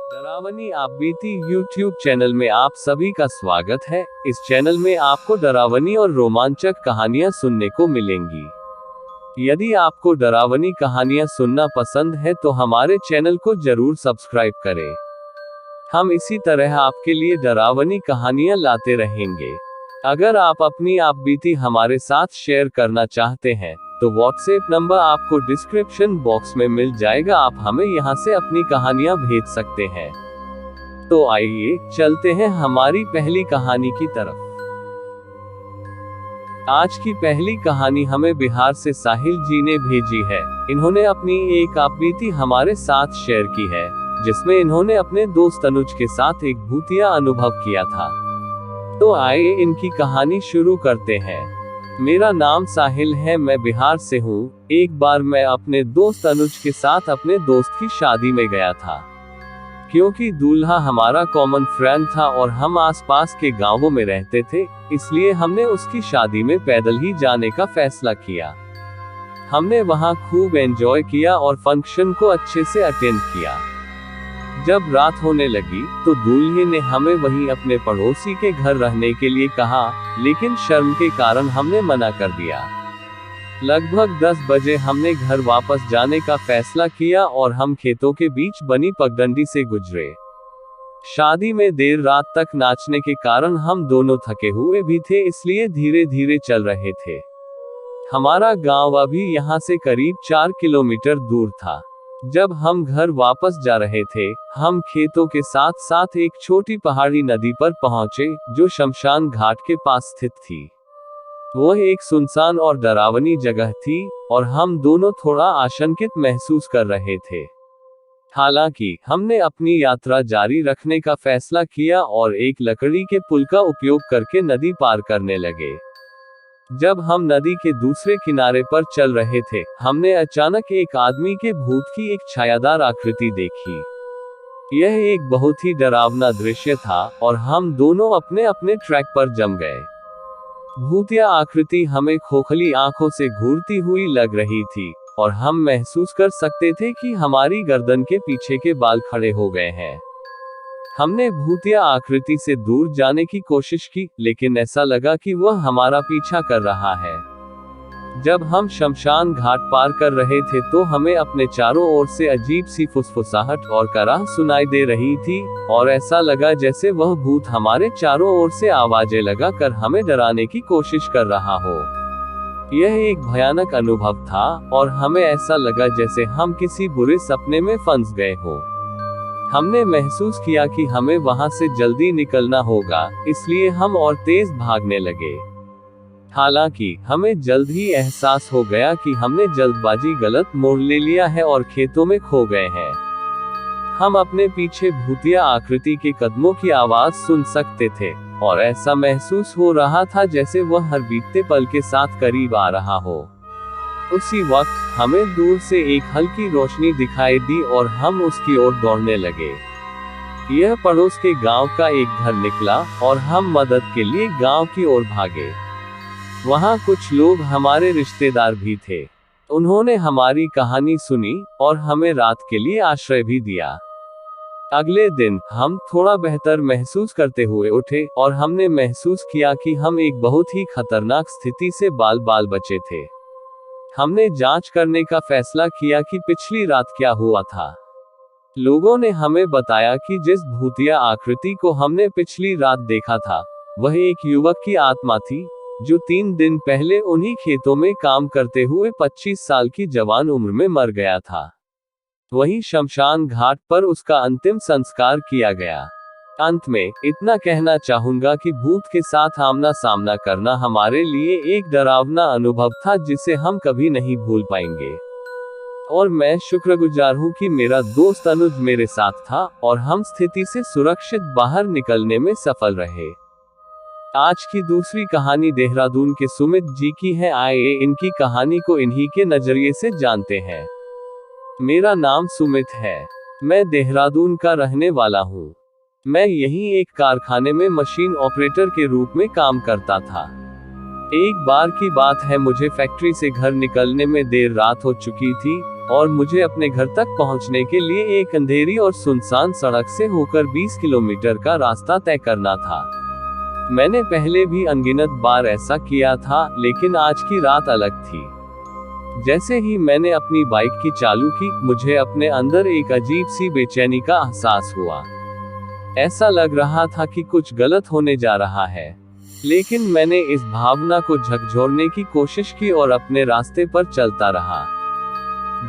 डरावनी आपबीती YouTube channel में आप सभी का स्वागत है। इस चैनल में आपको डरावनी और रोमांचक कहानियां सुनने को मिलेंगी। यदि आपको डरावनी कहानियां सुनना पसंद है तो हमारे चैनल को जरूर सब्सक्राइब करें। हम इसी तरह आपके लिए डरावनी कहानियां लाते रहेंगे। अगर आप अपनी आपबीती हमारे साथ शेयर करना चाहते हैं तो व्हाट्सएप नंबर आपको डिस्क्रिप्शन बॉक्स में मिल जाएगा। आप हमें यहां से अपनी कहानियां भेज सकते हैं। तो आइए चलते हैं हमारी पहली कहानी की तरफ। आज की पहली कहानी हमें बिहार से साहिल जी ने भेजी है। इन्होंने अपनी एक आपबीती हमारे साथ शेयर की है, जिसमें इन्होंने अपने दोस्त अनुज के साथ एक भूतिया अनुभव किया था। तो आइए इनकी कहानी शुरू करते हैं। मेरा नाम साहिल है, मैं बिहार से हूँ। एक बार मैं अपने दोस्त अनुज के साथ अपने दोस्त की शादी में गया था। क्योंकि दूल्हा हमारा कॉमन फ्रेंड था और हम आसपास के गांवों में रहते थे, इसलिए हमने उसकी शादी में पैदल ही जाने का फैसला किया। हमने वहां खूब एंजॉय किया और फंक्शन को अच्छे से अटेंड किया। जब रात होने लगी तो दूल्हे ने हमें वहीं अपने पड़ोसी के घर रहने के लिए कहा, लेकिन शर्म के कारण हमने मना कर दिया। लगभग 10 बजे हमने घर वापस जाने का फैसला किया और हम खेतों के बीच बनी पगडंडी से गुजरे। शादी में देर रात तक नाचने के कारण हम दोनों थके हुए भी थे, इसलिए धीरे धीरे चल रहे थे। हमारा गांव अभी यहाँ से करीब 4 किलोमीटर दूर था। जब हम घर वापस जा रहे थे, हम खेतों के साथ साथ एक छोटी पहाड़ी नदी पर पहुंचे, जो शमशान घाट के पास स्थित थी। वह एक सुनसान और डरावनी जगह थी और हम दोनों थोड़ा आशंकित महसूस कर रहे थे। हालांकि हमने अपनी यात्रा जारी रखने का फैसला किया और एक लकड़ी के पुल का उपयोग करके नदी पार करने लगे। जब हम नदी के दूसरे किनारे पर चल रहे थे, हमने अचानक एक आदमी के भूत की एक छायादार आकृति देखी। यह एक बहुत ही डरावना दृश्य था और हम दोनों अपने अपने ट्रैक पर जम गए। भूतिया आकृति हमें खोखली आंखों से घूरती हुई लग रही थी और हम महसूस कर सकते थे कि हमारी गर्दन के पीछे के बाल खड़े हो गए हैं। हमने भूतिया आकृति से दूर जाने की कोशिश की, लेकिन ऐसा लगा कि वह हमारा पीछा कर रहा है। जब हम शमशान घाट पार कर रहे थे तो हमें अपने चारों ओर से अजीब सी फुसफुसाहट और कराह सुनाई दे रही थी और ऐसा लगा जैसे वह भूत हमारे चारों ओर से आवाजें लगा कर हमें डराने की कोशिश कर रहा हो। यह एक भयानक अनुभव था और हमें ऐसा लगा जैसे हम किसी बुरे सपने में फंस गए हो। हमने महसूस किया कि हमें वहां से जल्दी निकलना होगा, इसलिए हम और तेज भागने लगे। हालांकि हमें जल्द ही एहसास हो गया कि हमने जल्दबाजी गलत मोड़ ले लिया है और खेतों में खो गए हैं। हम अपने पीछे भूतिया आकृति के कदमों की आवाज सुन सकते थे और ऐसा महसूस हो रहा था जैसे वह हर बीतते पल के साथ करीब आ रहा हो। उसी वक्त हमें दूर से एक हल्की रोशनी दिखाई दी और हम उसकी ओर दौड़ने लगे। यह पड़ोस के गांव का एक घर निकला और हम मदद के लिए गांव की ओर भागे। वहां कुछ लोग हमारे रिश्तेदार भी थे। उन्होंने हमारी कहानी सुनी और हमें रात के लिए आश्रय भी दिया। अगले दिन हम थोड़ा बेहतर महसूस करते हुए उठे और हमने महसूस किया कि हम एक बहुत ही खतरनाक स्थिति से बाल बचे थे। हमने जांच करने का फैसला किया कि पिछली रात क्या हुआ था। लोगों ने हमें बताया कि जिस भूतिया आकृति को हमने पिछली रात देखा था, वह एक युवक की आत्मा थी, जो 3 दिन पहले उन्हीं खेतों में काम करते हुए 25 साल की जवान उम्र में मर गया था। वहीं शमशान घाट पर उसका अंतिम संस्कार किया गया। अंत में इतना कहना चाहूंगा कि भूत के साथ आमना सामना करना हमारे लिए एक डरावना अनुभव था, जिसे हम कभी नहीं भूल पाएंगे। और मैं शुक्रगुजार हूं कि मेरा दोस्त अनुज मेरे साथ था और हम स्थिति से सुरक्षित बाहर निकलने में सफल रहे। आज की दूसरी कहानी देहरादून के सुमित जी की है। आइए इनकी कहानी को इन्हीं के नजरिए से जानते हैं। मेरा नाम सुमित है। मैं देहरादून का रहने वाला हूँ। मैं यहीं एक कारखाने में मशीन ऑपरेटर के रूप में काम करता था। एक बार की बात है, मुझे फैक्ट्री से घर निकलने में देर रात हो चुकी थी और मुझे अपने घर तक पहुंचने के लिए एक अंधेरी और सुनसान सड़क से होकर 20 किलोमीटर का रास्ता तय करना था। मैंने पहले भी अनगिनत बार ऐसा किया था, लेकिन आज की रात अलग थी। जैसे ही मैंने अपनी बाइक की चालू की, मुझे अपने अंदर एक अजीब सी बेचैनी का एहसास हुआ। ऐसा लग रहा था कि कुछ गलत होने जा रहा है, लेकिन मैंने इस भावना को झकझोरने की कोशिश की और अपने रास्ते पर चलता रहा।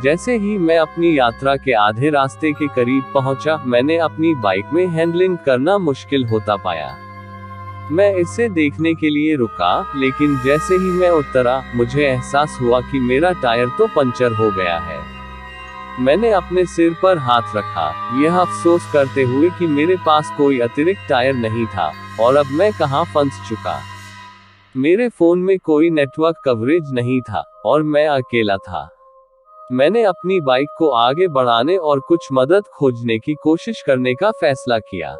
जैसे ही मैं अपनी यात्रा के आधे रास्ते के करीब पहुंचा, मैंने अपनी बाइक में हैंडलिंग करना मुश्किल होता पाया। मैं इसे देखने के लिए रुका, लेकिन जैसे ही मैं उतरा, मुझे एहसास हुआ कि मेरा टायर तो पंचर हो गया है। मैंने अपने सिर पर हाथ रखा, यह अफसोस करते हुए कि मेरे पास कोई अतिरिक्त टायर नहीं था, और अब मैं कहां फंस चुका। मेरे फोन में कोई नेटवर्क कवरेज नहीं था, और मैं अकेला था। मैंने अपनी बाइक को आगे बढ़ाने और कुछ मदद खोजने की कोशिश करने का फैसला किया।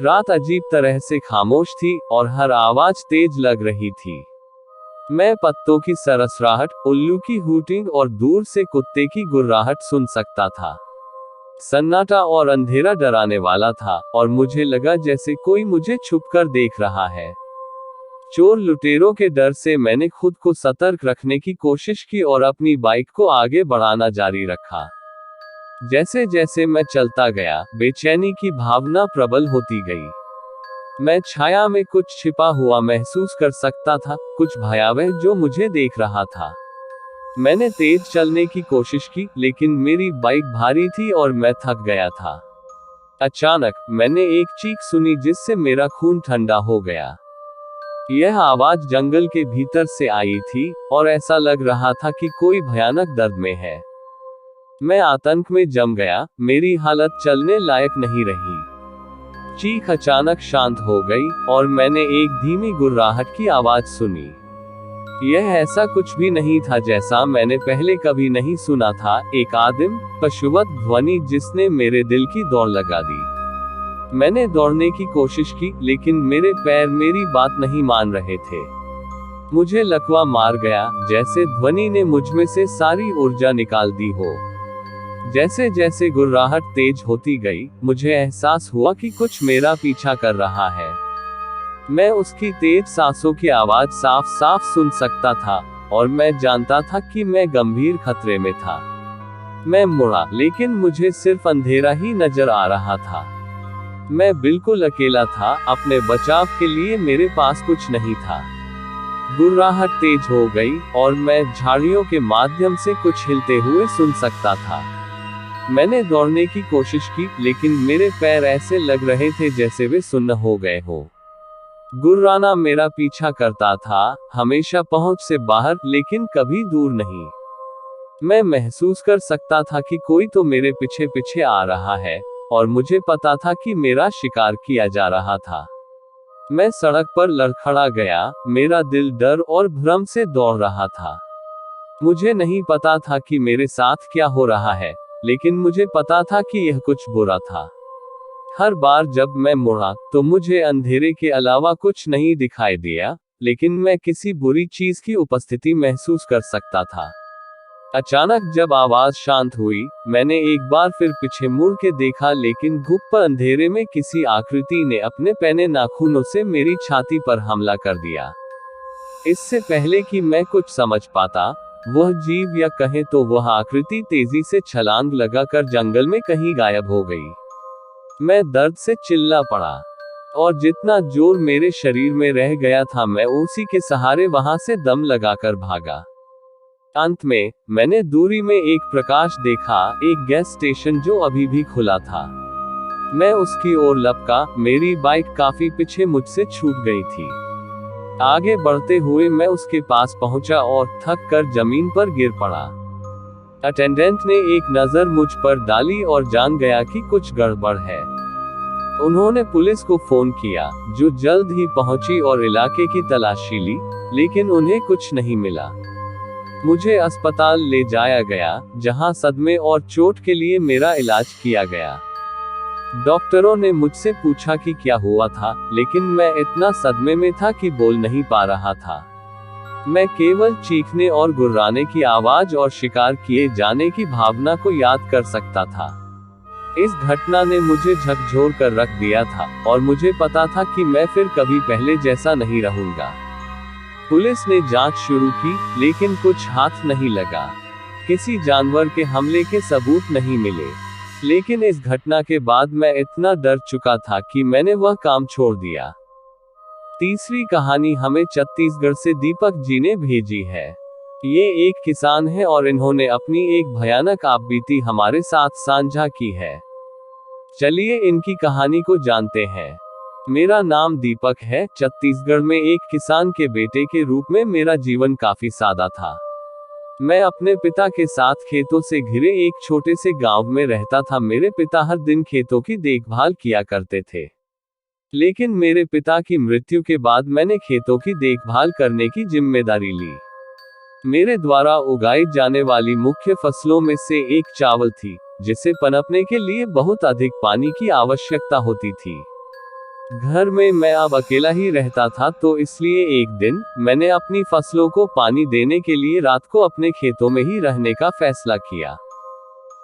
रात अजीब तरह से खामोश थी, और हर आवाज तेज लग रही थी। मैं पत्तों की सरसराहट, उल्लू की हूटिंग और दूर से कुत्ते की गुर्राहट सुन सकता था। सन्नाटा और अंधेरा डराने वाला था, और मुझे लगा जैसे कोई मुझे छुपकर देख रहा है। चोर लुटेरों के डर से मैंने खुद को सतर्क रखने की कोशिश की और अपनी बाइक को आगे बढ़ाना जारी रखा। जैसे जैसे मैं चलता गया, बेचैनी की भावना प्रबल होती गई। मैं छाया में कुछ छिपा हुआ महसूस कर सकता था, कुछ भयावह जो मुझे देख रहा था। मैंने तेज चलने की कोशिश की, लेकिन मेरी बाइक भारी थी और मैं थक गया था। अचानक मैंने एक चीख सुनी जिससे मेरा खून ठंडा हो गया। यह आवाज जंगल के भीतर से आई थी, और ऐसा लग रहा था कि कोई भयानक दर्द में है। मैं आतंक में जम गया, मेरी हालत चलने लायक नहीं रही। चीख अचानक शांत हो गई, और मैंने एक धीमी गुर्राहट की आवाज सुनी। यह ऐसा कुछ भी नहीं था जैसा मैंने पहले कभी नहीं सुना था, एक आदिम, पशुवत ध्वनि जिसने मेरे दिल की दौड़ लगा दी। मैंने दौड़ने की कोशिश की, लेकिन मेरे पैर मेरी बात नहीं मान रहे थे। मुझे लकवा मार गया, जैसे ध्वनि ने मुझमें से सारी ऊर्जा निकाल दी हो। जैसे जैसे गुर्राहट तेज होती गई, मुझे एहसास हुआ कि कुछ मेरा पीछा कर रहा है। मैं उसकी तेज सांसों की आवाज साफ साफ सुन सकता था, और मैं जानता था कि मैं गंभीर खतरे में था। मैं मुड़ा, लेकिन मुझे सिर्फ अंधेरा ही नजर आ रहा था। मैं बिल्कुल अकेला था, अपने बचाव के लिए मेरे पास कुछ नहीं था। गुर्राहट तेज हो गई, और मैं झाड़ियों के माध्यम से कुछ हिलते हुए सुन सकता था। मैंने दौड़ने की कोशिश की, लेकिन मेरे पैर ऐसे लग रहे थे जैसे वे सुन्न हो गए हो। गुर्राना मेरा पीछा करता था, हमेशा पहुंच से बाहर, लेकिन कभी दूर नहीं। मैं महसूस कर सकता था कि कोई तो मेरे पीछे पीछे आ रहा है, और मुझे पता था कि मेरा शिकार किया जा रहा था। मैं सड़क पर लड़खड़ा गया, मेरा दिल डर और भ्रम से दौड़ रहा था। मुझे नहीं पता था कि मेरे साथ क्या हो रहा है, लेकिन मुझे पता था कि यह कुछ बुरा था। हर बार जब मैं मुड़ा, तो मुझे अंधेरे के अलावा कुछ नहीं दिखाई दिया, लेकिन मैं किसी बुरी चीज की उपस्थिति महसूस कर सकता था। अचानक जब आवाज शांत हुई, मैंने एक बार फिर पीछे मुड़ के देखा, लेकिन गुप्त अंधेरे में किसी आकृति ने अपने पैने नाखूनों से मेरी छाती पर हमला कर दिया। इससे पहले कि मैं कुछ समझ पाता, वह जीव या कहें तो वह आकृति तेजी से छलांग लगाकर जंगल में कहीं गायब हो गई। मैं दर्द से चिल्ला पड़ा, और जितना जोर मेरे शरीर में रह गया था, मैं उसी के सहारे वहां से दम लगाकर भागा। अंत में मैंने दूरी में एक प्रकाश देखा, एक गैस स्टेशन जो अभी भी खुला था। मैं उसकी ओर लपका, मेरी बाइक काफी पीछे मुझसे छूट गई थी। आगे बढ़ते हुए मैं उसके पास पहुंचा और थक कर जमीन पर गिर पड़ा। अटेंडेंट ने एक नजर मुझ पर डाली और जान गया कि कुछ गड़बड़ है। उन्होंने पुलिस को फोन किया, जो जल्द ही पहुंची और इलाके की तलाशी ली, लेकिन उन्हें कुछ नहीं मिला। मुझे अस्पताल ले जाया गया, जहां सदमे और चोट के लिए मेरा इलाज किया गया। डॉक्टरों ने मुझसे पूछा कि क्या हुआ था, लेकिन मैं इतना सदमे में था कि बोल नहीं पा रहा था। मैं केवल चीखने और गुर्राने की आवाज और शिकार किए जाने की भावना को याद कर सकता था। इस घटना ने मुझे झकझोर कर रख दिया था, और मुझे पता था कि मैं फिर कभी पहले जैसा नहीं रहूंगा। पुलिस ने जांच शुरू की, लेकिन कुछ हाथ नहीं लगा। किसी जानवर के हमले के सबूत नहीं मिले। लेकिन इस घटना के बाद मैं इतना डर चुका था कि मैंने वह काम छोड़ दिया। तीसरी कहानी हमें छत्तीसगढ़ से दीपक जी ने भेजी है। ये एक किसान है और इन्होंने अपनी एक भयानक आपबीती हमारे साथ साझा की है। चलिए इनकी कहानी को जानते हैं। मेरा नाम दीपक है। छत्तीसगढ़ में एक किसान के बेटे के रूप में मेरा जीवन काफी सादा था। मैं अपने पिता के साथ खेतों से घिरे एक छोटे से गांव में रहता था। मेरे पिता हर दिन खेतों की देखभाल किया करते थे। लेकिन मेरे पिता की मृत्यु के बाद मैंने खेतों की देखभाल करने की जिम्मेदारी ली। मेरे द्वारा उगाई जाने वाली मुख्य फसलों में से एक चावल थी, जिसे पनपने के लिए बहुत अधिक पानी की आवश्यकता होती थी। घर में मैं अब अकेला ही रहता था, तो इसलिए एक दिन मैंने अपनी फसलों को पानी देने के लिए रात को अपने खेतों में ही रहने का फैसला किया।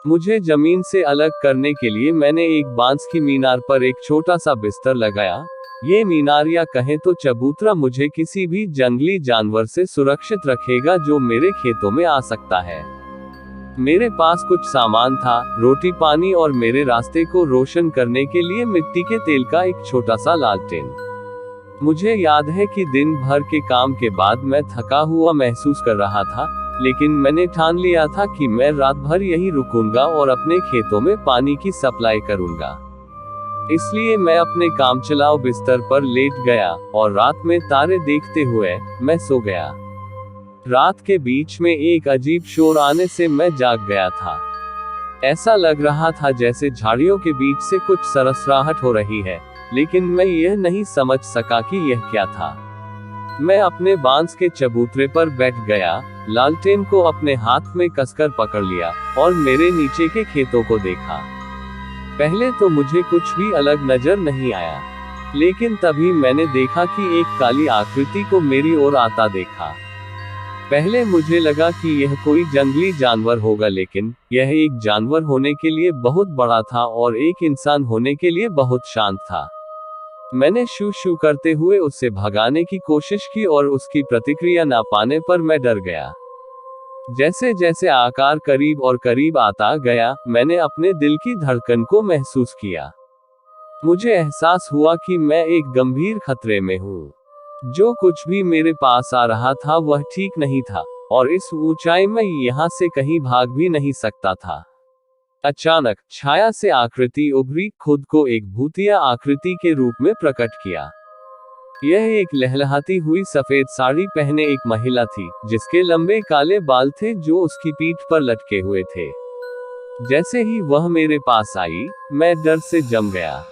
मुझे जमीन से अलग करने के लिए मैंने एक बांस की मीनार पर एक छोटा सा बिस्तर लगाया। ये मीनार या कहें तो चबूतरा मुझे किसी भी जंगली जानवर से सुरक्षित रखेगा जो मेरे खेतों में आ सकता है। मेरे पास कुछ सामान था, रोटी पानी और मेरे रास्ते को रोशन करने के लिए मिट्टी के तेल का एक छोटा सा लालटेन। मुझे याद है कि दिन भर के काम के बाद मैं थका हुआ महसूस कर रहा था, लेकिन मैंने ठान लिया था कि मैं रात भर यहीं रुकूंगा और अपने खेतों में पानी की सप्लाई करूंगा। इसलिए मैं अपने काम चलाओ बिस्तर पर लेट गया और रात में तारे देखते हुए मैं सो गया। रात के बीच में एक अजीब शोर आने से मैं जाग गया था। ऐसा लग रहा था जैसे झाड़ियों के बीच से कुछ सरसराहट हो रही है, लेकिन मैं यह नहीं समझ सका कि यह क्या था। मैं अपने बांस के चबूतरे पर बैठ गया, लालटेन को अपने हाथ में कसकर पकड़ लिया और मेरे नीचे के खेतों को देखा। पहले तो मुझे कुछ भी अलग नजर नहीं आया, लेकिन तभी मैंने देखा कि एक काली आकृति को मेरी ओर आता देखा। पहले मुझे लगा कि यह कोई जंगली जानवर होगा, लेकिन यह एक जानवर होने के लिए बहुत बड़ा था और एक इंसान होने के लिए बहुत शांत था। मैंने शू शू करते हुए उससे भगाने की कोशिश की और उसकी प्रतिक्रिया ना पाने पर मैं डर गया। जैसे जैसे आकार करीब और करीब आता गया, मैंने अपने दिल की धड़कन को महसूस किया। मुझे एहसास हुआ कि मैं एक गंभीर खतरे में हूँ। जो कुछ भी मेरे पास आ रहा था वह ठीक नहीं था, और इस ऊंचाई में यहाँ से कहीं भाग भी नहीं सकता था। अचानक छाया से आकृति उभरी, खुद को एक भूतिया आकृति के रूप में प्रकट किया। यह एक लहलहाती हुई सफेद साड़ी पहने एक महिला थी, जिसके लंबे काले बाल थे जो उसकी पीठ पर लटके हुए थे। जैसे ही वह मेरे पास आई, मैं डर से जम गया।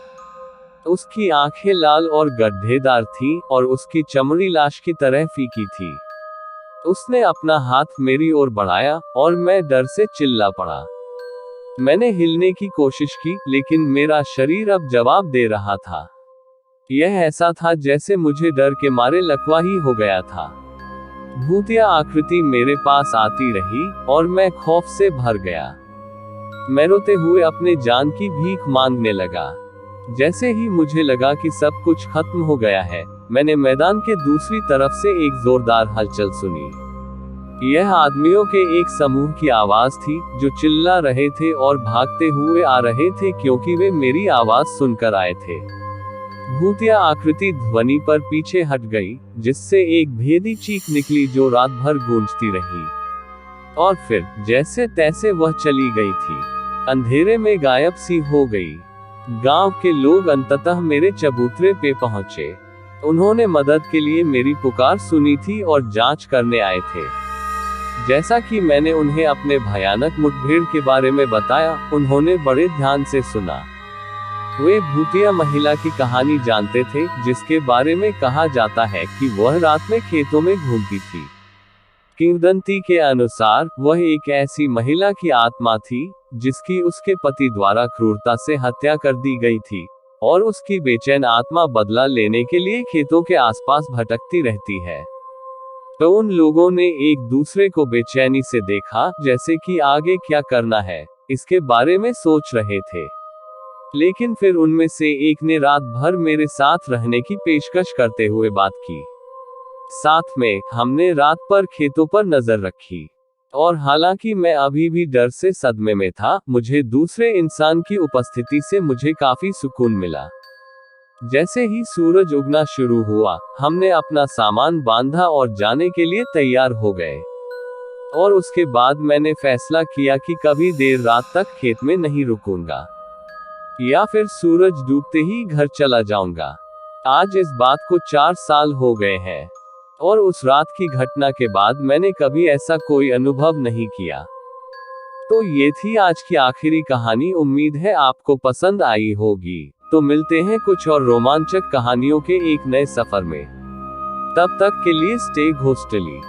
उसकी आंखें लाल और गड्ढेदार थीं, और उसकी चमड़ी लाश की तरह फीकी थी। उसने अपना हाथ मेरी ओर बढ़ाया, और मैं डर से चिल्ला पड़ा। मैंने हिलने की कोशिश की, लेकिन मेरा शरीर अब जवाब दे रहा था। यह ऐसा था जैसे मुझे डर के मारे लकवा ही हो गया था। भूतिया आकृति मेरे पास आती रही, और मैं खौफ से भर गया। मैं रोते हुए अपने जान की भीख मांगने लगा। जैसे ही मुझे लगा कि सब कुछ खत्म हो गया है, मैंने मैदान के दूसरी तरफ से एक जोरदार हलचल सुनी। यह आदमियों के एक समूह की आवाज थी, जो चिल्ला रहे थे और भागते हुए आ रहे थे क्योंकि वे मेरी आवाज सुनकर आए थे। भूतिया आकृति ध्वनि पर पीछे हट गई, जिससे एक भेदी चीख निकली जो रात भर गूंजती रही। और फिर जैसे तैसे वह चली गई थी, अंधेरे में गायब सी हो गई। गांव के लोग अंततः मेरे चबूतरे पे पहुंचे। उन्होंने मदद के लिए मेरी पुकार सुनी थी और जांच करने आए थे। जैसा कि मैंने उन्हें अपने भयानक मुठभेड़ के बारे में बताया, उन्होंने बड़े ध्यान से सुना। वे भूतिया महिला की कहानी जानते थे, जिसके बारे में कहा जाता है कि वह रात में खेतों में घूमती थी। किंवदंती के अनुसार वह एक ऐसी महिला की आत्मा थी, जिसकी उसके पति द्वारा क्रूरता से हत्या कर दी गई थी, और उसकी बेचैन आत्मा बदला लेने के लिए खेतों के आसपास भटकती रहती है। तो उन लोगों ने एक दूसरे को बेचैनी से देखा, जैसे कि आगे क्या करना है इसके बारे में सोच रहे थे। लेकिन फिर उनमें से एक ने रात भर मेरे साथ रहने की पेशकश करते हुए बात की। साथ में हमने रात पर खेतों पर नजर रखी। और हालांकि मैं अभी भी डर से सदमे में था, मुझे दूसरे इंसान की उपस्थिति से मुझे काफी सुकून मिला। जैसे ही सूरज उगना शुरू हुआ, हमने अपना सामान बांधा और जाने के लिए तैयार हो गए। और उसके बाद मैंने फैसला किया कि कभी देर रात तक खेत में नहीं रुकूंगा, या फिर सूरज डूबते ही घर चला जाऊंगा। आज इस बात को 4 साल हो गए हैं, और उस रात की घटना के बाद मैंने कभी ऐसा कोई अनुभव नहीं किया। तो ये थी आज की आखिरी कहानी। उम्मीद है आपको पसंद आई होगी। तो मिलते हैं कुछ और रोमांचक कहानियों के एक नए सफर में। तब तक के लिए स्टे घोस्टली।